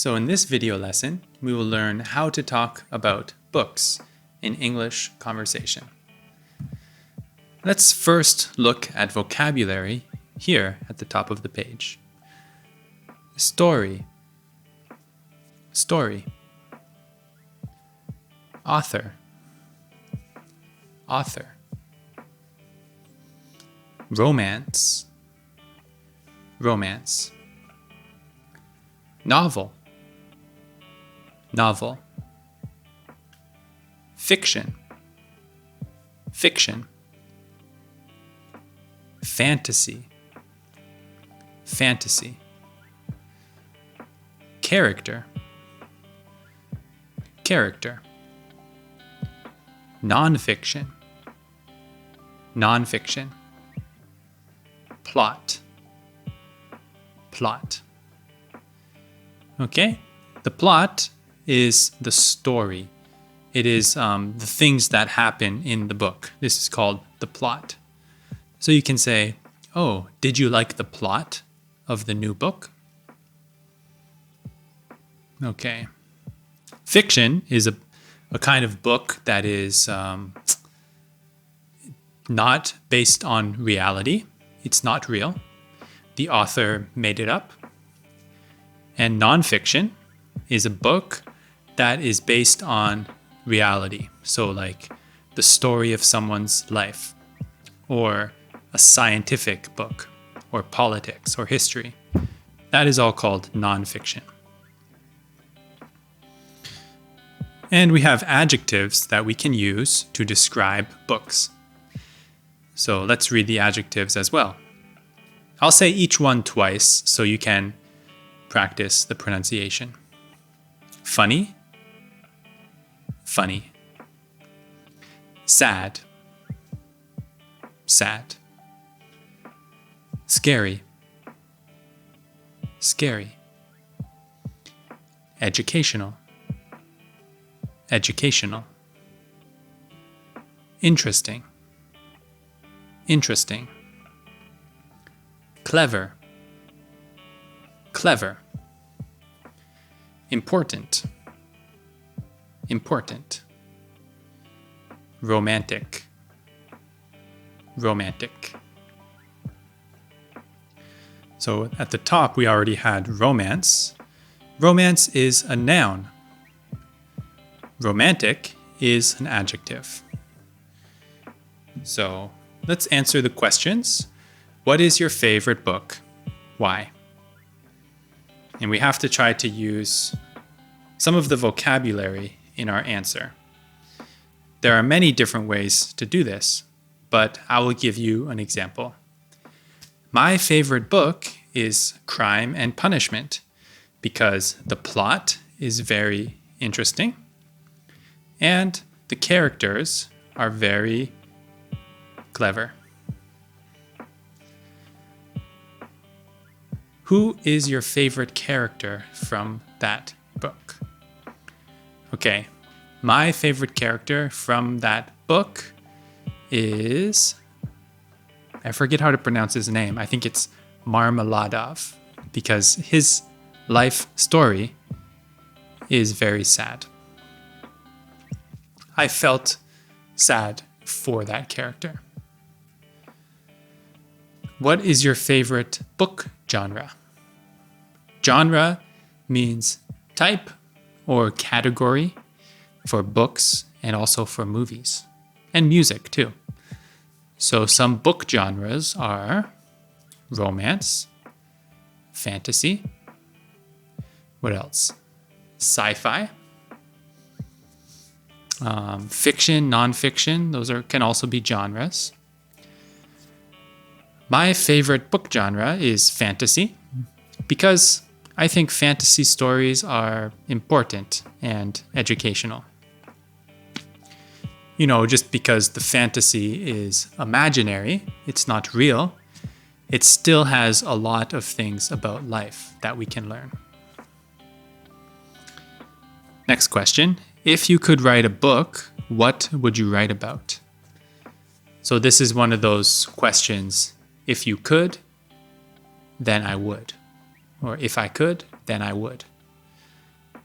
So in this video lesson, we will learn how to talk about books in English conversation. Let's first look at vocabulary here at the top of the page. Story, story. Author, author. Romance, romance. Novel, novel. Fiction, fiction. Fantasy, fantasy. Character, character. Nonfiction, nonfiction. Plot, plot. Okay, the plot is the story. It is the things that happen in the book. This is called the plot. So you can say, oh, did you like the plot of the new book? Okay. Fiction is a kind of book that is not based on reality. It's not real. The author made it up. And nonfiction is a book that is based on reality. So like the story of someone's life, or a scientific book, or politics, or history. That is all called nonfiction. And we have adjectives that we can use to describe books. So let's read the adjectives as well. I'll say each one twice so you can practice the pronunciation. Funny, funny. Sad, sad. Scary, scary. Educational, educational. Interesting, interesting. Clever, clever. Important, important. Romantic, romantic. So at the top we already had romance. Romance is a noun. Romantic is an adjective. So let's answer the questions. What is your favorite book? Why? And we have to try to use some of the vocabulary in our answer. There are many different ways to do this, but I will give you an example. My favorite book is Crime and Punishment because the plot is very interesting and the characters are very clever. Who is your favorite character from that book? Okay, my favorite character from that book is, I forget how to pronounce his name. I think it's Marmeladov because his life story is very sad. I felt sad for that character. What is your favorite book genre? Genre means type or category for books and also for movies and music too. So some book genres are romance, fantasy, what else? Sci-fi, fiction, nonfiction, those can also be genres. My favorite book genre is fantasy because I think fantasy stories are important and educational. You know, just because the fantasy is imaginary, it's not real, it still has a lot of things about life that we can learn. Next question. If you could write a book, what would you write about? So this is one of those questions. If you could, then I would. Or if I could, then I would.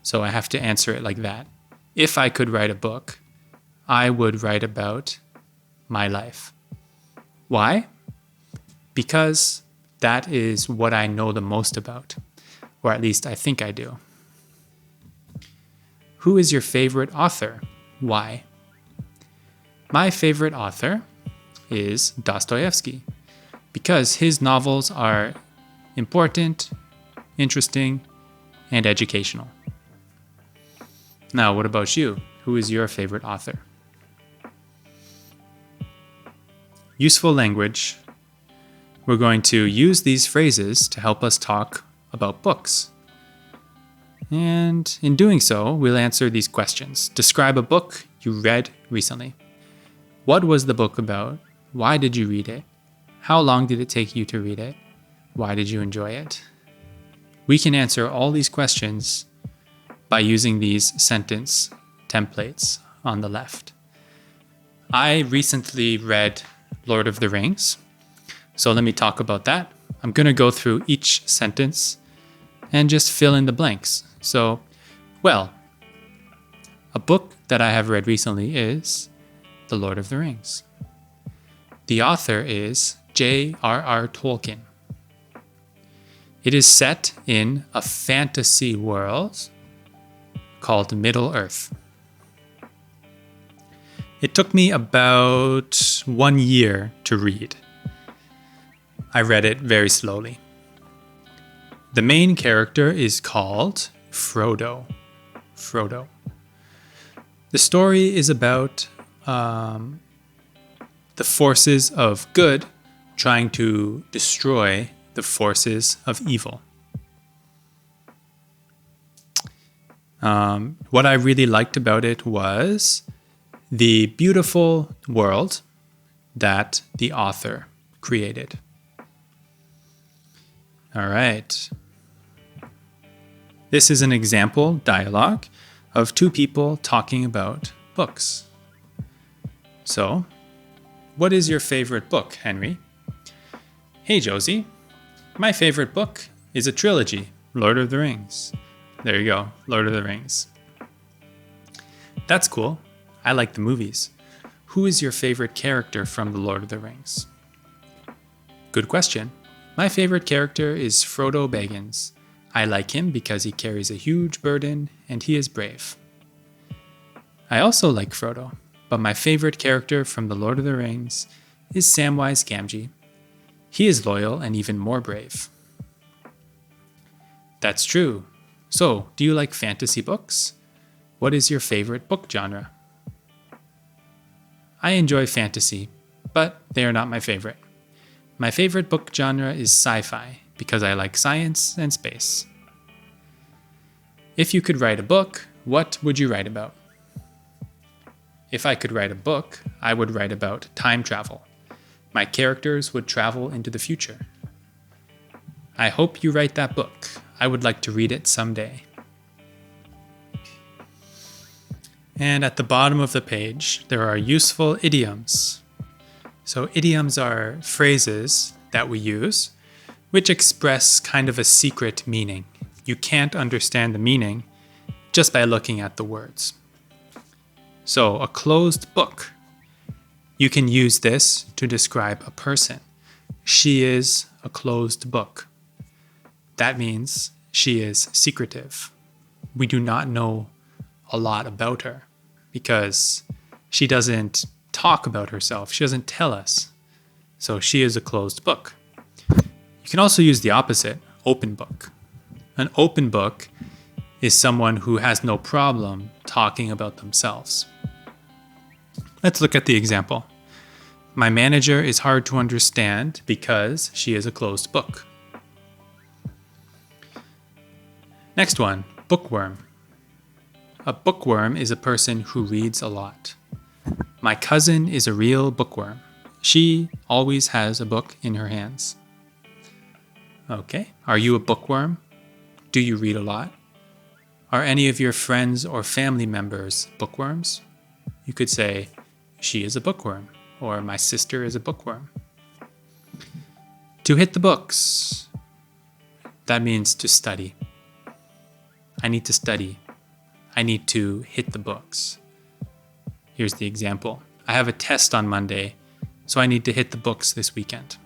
So I have to answer it like that. If I could write a book, I would write about my life. Why? Because that is what I know the most about, or at least I think I do. Who is your favorite author? Why? My favorite author is Dostoevsky, because his novels are important, interesting, and educational. Now, what about you? Who is your favorite author? Useful language. We're going to use these phrases to help us talk about books. And in doing so, we'll answer these questions. Describe a book you read recently. What was the book about? Why did you read it? How long did it take you to read it? Why did you enjoy it? We can answer all these questions by using these sentence templates on the left. I recently read Lord of the Rings, so let me talk about that. I'm going to go through each sentence and just fill in the blanks. So, well, a book that I have read recently is The Lord of the Rings. The author is J.R.R. Tolkien. It is set in a fantasy world called Middle-earth. It took me about 1 year to read. I read it very slowly. The main character is called Frodo. The story is about the forces of good trying to destroy the forces of evil. What I really liked about it was the beautiful world that the author created. All right. This is an example dialogue of two people talking about books. So, what is your favorite book, Henry? Hey, Josie. My favorite book is a trilogy, Lord of the Rings. There you go, Lord of the Rings. That's cool. I like the movies. Who is your favorite character from The Lord of the Rings? Good question. My favorite character is Frodo Baggins. I like him because he carries a huge burden and he is brave. I also like Frodo, but my favorite character from The Lord of the Rings is Samwise Gamgee. He is loyal and even more brave. That's true. So, do you like fantasy books? What is your favorite book genre? I enjoy fantasy, but they are not my favorite. My favorite book genre is sci-fi because I like science and space. If you could write a book, what would you write about? If I could write a book, I would write about time travel. My characters would travel into the future. I hope you write that book. I would like to read it someday. And at the bottom of the page, there are useful idioms. So idioms are phrases that we use which express kind of a secret meaning. You can't understand the meaning just by looking at the words. So a closed book. You can use this to describe a person. She is a closed book. That means she is secretive. We do not know a lot about her because she doesn't talk about herself. She doesn't tell us. So she is a closed book. You can also use the opposite, open book. An open book is someone who has no problem talking about themselves. Let's look at the example. My manager is hard to understand because she is a closed book. Next one, bookworm. A bookworm is a person who reads a lot. My cousin is a real bookworm. She always has a book in her hands. Okay, are you a bookworm? Do you read a lot? Are any of your friends or family members bookworms? You could say, she is a bookworm, or my sister is a bookworm. To hit the books. That means to study. I need to study. I need to hit the books. Here's the example. I have a test on Monday, so I need to hit the books this weekend.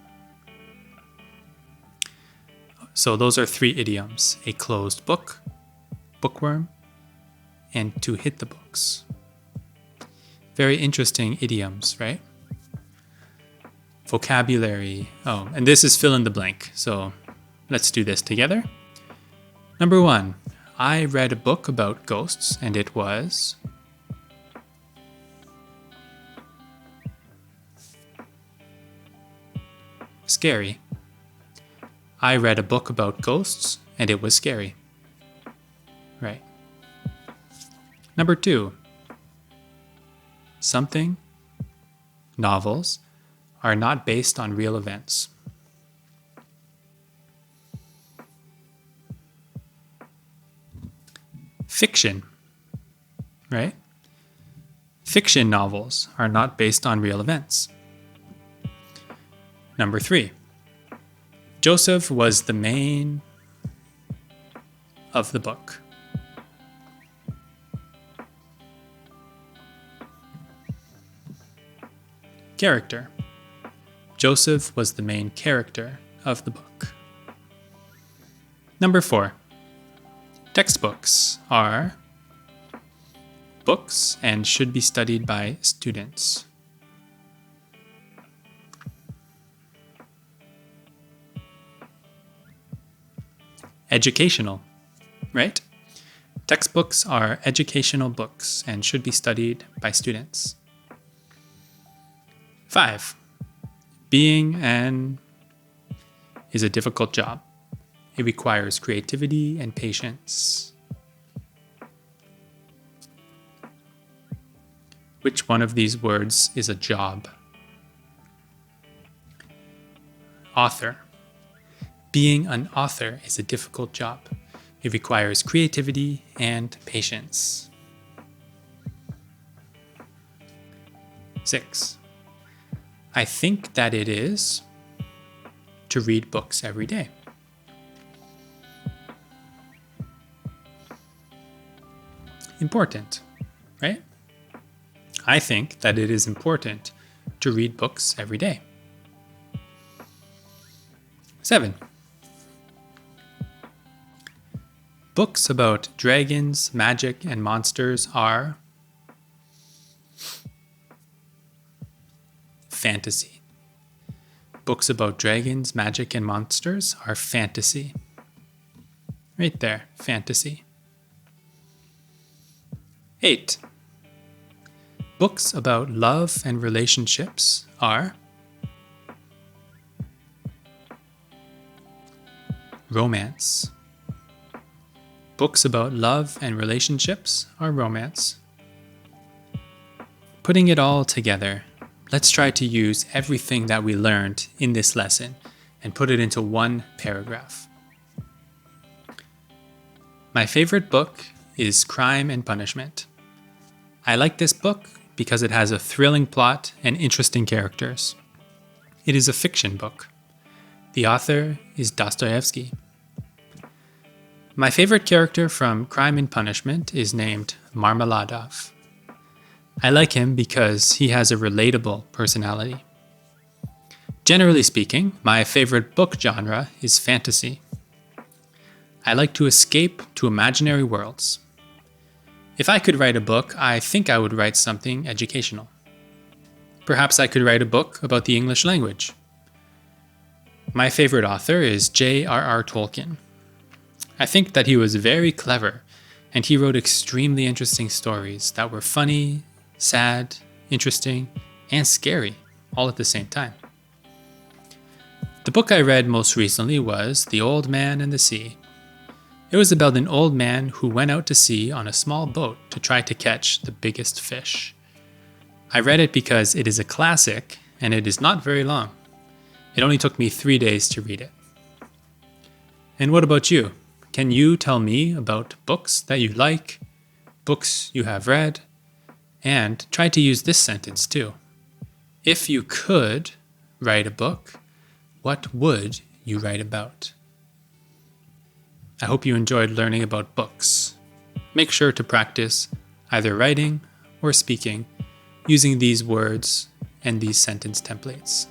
So those are 3 idioms: a closed book, bookworm, and to hit the books. Very interesting idioms, right? Vocabulary. Oh, and this is fill in the blank. So let's do this together. Number 1, I read a book about ghosts and it was... scary. I read a book about ghosts and it was scary. Right. Number 2, something, novels, are not based on real events. Fiction, right? Fiction novels are not based on real events. Number 3, Joseph was the main of the book. Character. Joseph was the main character of the book. Number 4, textbooks are books and should be studied by students. Educational, right? Textbooks are educational books and should be studied by students. 5, being an is a difficult job. It requires creativity and patience. Which one of these words is a job? Author. Being an author is a difficult job. It requires creativity and patience. 6, I think that it is to read books every day. Important, right? I think that it is important to read books every day. 7, books about dragons, magic, and monsters are fantasy. Books about dragons, magic, and monsters are fantasy. Right there, fantasy. 8, books about love and relationships are romance. Books about love and relationships are romance. Putting it all together, let's try to use everything that we learned in this lesson and put it into one paragraph. My favorite book is Crime and Punishment. I like this book because it has a thrilling plot and interesting characters. It is a fiction book. The author is Dostoevsky. My favorite character from Crime and Punishment is named Marmeladov. I like him because he has a relatable personality. Generally speaking, my favorite book genre is fantasy. I like to escape to imaginary worlds. If I could write a book, I think I would write something educational. Perhaps I could write a book about the English language. My favorite author is J.R.R. Tolkien. I think that he was very clever, and he wrote extremely interesting stories that were funny, sad, interesting, and scary, all at the same time. The book I read most recently was The Old Man and the Sea. It was about an old man who went out to sea on a small boat to try to catch the biggest fish. I read it because it is a classic, and it is not very long. It only took me 3 days to read it. And what about you? Can you tell me about books that you like, books you have read, and try to use this sentence too. If you could write a book, what would you write about? I hope you enjoyed learning about books. make sure to practice either writing or speaking using these words and these sentence templates.